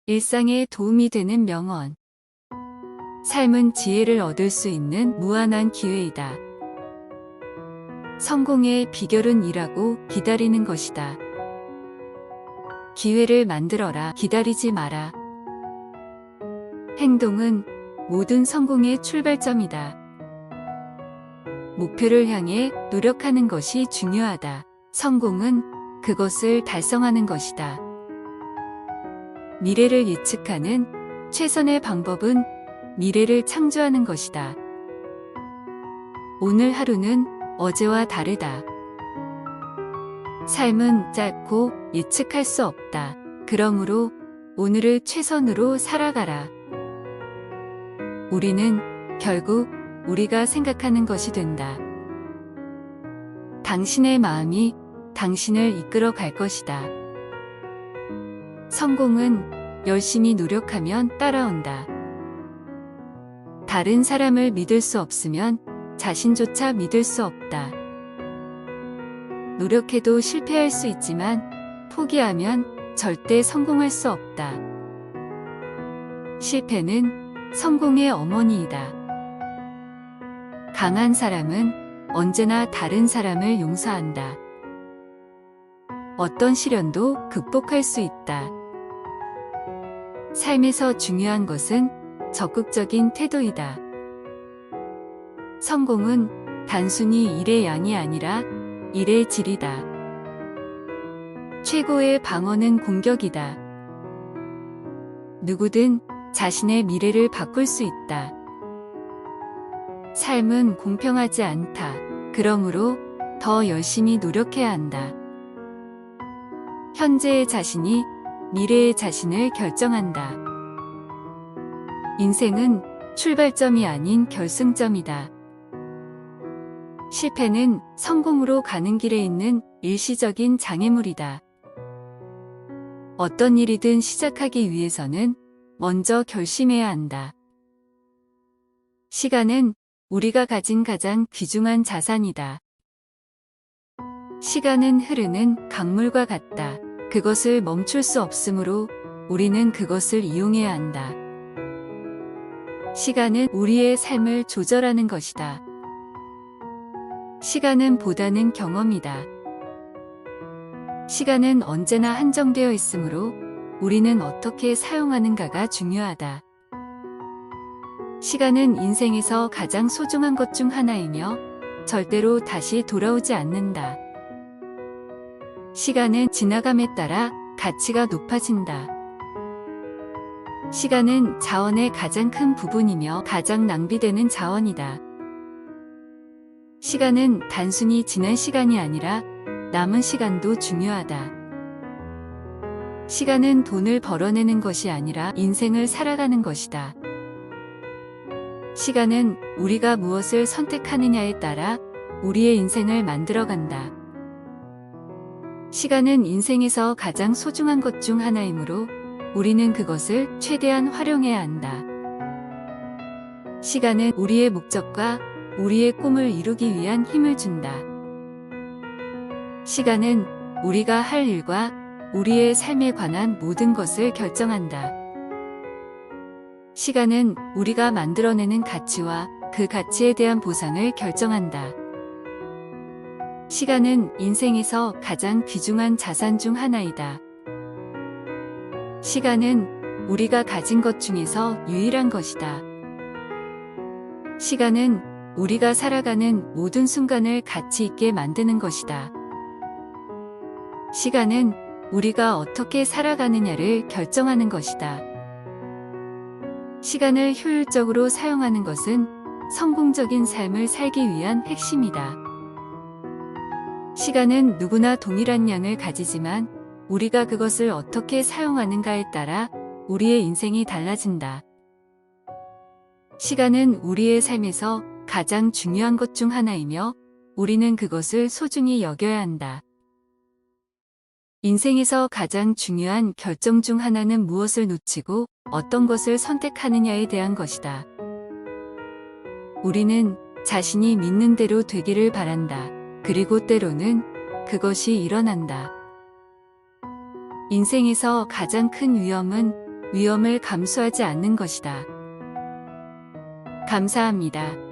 일상에 도움이 되는 명언. 삶은 지혜를 얻을 수 있는 무한한 기회이다. 성공의 비결은 일하고 기다리는 것이다. 기회를 만들어라, 기다리지 마라. 행동은 모든 성공의 출발점이다. 목표를 향해 노력하는 것이 중요하다. 성공은 그것을 달성하는 것이다. 미래를 예측하는 최선의 방법은 미래를 창조하는 것이다. 오늘 하루는 어제와 다르다. 삶은 짧고 예측할 수 없다. 그러므로 오늘을 최선으로 살아가라. 우리는 결국 우리가 생각하는 것이 된다. 당신의 마음이 당신을 이끌어 갈 것이다. 성공은 열심히 노력하면 따라온다. 다른 사람을 믿을 수 없으면 자신조차 믿을 수 없다. 노력해도 실패할 수 있지만 포기하면 절대 성공할 수 없다. 실패는 성공의 어머니이다. 강한 사람은 언제나 다른 사람을 용서한다. 어떤 시련도 극복할 수 있다. 삶에서 중요한 것은 적극적인 태도이다. 성공은 단순히 일의 양이 아니라 일의 질이다. 최고의 방어는 공격이다. 누구든 자신의 미래를 바꿀 수 있다. 삶은 공평하지 않다. 그러므로 더 열심히 노력해야 한다. 현재의 자신이 미래의 자신을 결정한다. 인생은 출발점이 아닌 결승점이다. 실패는 성공으로 가는 길에 있는 일시적인 장애물이다. 어떤 일이든 시작하기 위해서는 먼저 결심해야 한다. 시간은 우리가 가진 가장 귀중한 자산이다. 시간은 흐르는 강물과 같다. 그것을 멈출 수 없으므로 우리는 그것을 이용해야 한다. 시간은 우리의 삶을 조절하는 것이다. 시간은 보다는 경험이다. 시간은 언제나 한정되어 있으므로 우리는 어떻게 사용하는가가 중요하다. 시간은 인생에서 가장 소중한 것 중 하나이며 절대로 다시 돌아오지 않는다. 시간은 지나감에 따라 가치가 높아진다. 시간은 자원의 가장 큰 부분이며 가장 낭비되는 자원이다. 시간은 단순히 지난 시간이 아니라 남은 시간도 중요하다. 시간은 돈을 벌어내는 것이 아니라 인생을 살아가는 것이다. 시간은 우리가 무엇을 선택하느냐에 따라 우리의 인생을 만들어간다. 시간은 인생에서 가장 소중한 것 중 하나이므로 우리는 그것을 최대한 활용해야 한다. 시간은 우리의 목적과 우리의 꿈을 이루기 위한 힘을 준다. 시간은 우리가 할 일과 우리의 삶에 관한 모든 것을 결정한다. 시간은 우리가 만들어내는 가치와 그 가치에 대한 보상을 결정한다. 시간은 인생에서 가장 귀중한 자산 중 하나이다. 시간은 우리가 가진 것 중에서 유일한 것이다. 시간은 우리가 살아가는 모든 순간을 가치 있게 만드는 것이다. 시간은 우리가 어떻게 살아가느냐를 결정하는 것이다. 시간을 효율적으로 사용하는 것은 성공적인 삶을 살기 위한 핵심이다. 시간은 누구나 동일한 양을 가지지만 우리가 그것을 어떻게 사용하는가에 따라 우리의 인생이 달라진다. 시간은 우리의 삶에서 가장 중요한 것 중 하나이며 우리는 그것을 소중히 여겨야 한다. 인생에서 가장 중요한 결정 중 하나는 무엇을 놓치고 어떤 것을 선택하느냐에 대한 것이다. 우리는 자신이 믿는 대로 되기를 바란다. 그리고 때로는 그것이 일어난다. 인생에서 가장 큰 위험은 위험을 감수하지 않는 것이다. 감사합니다.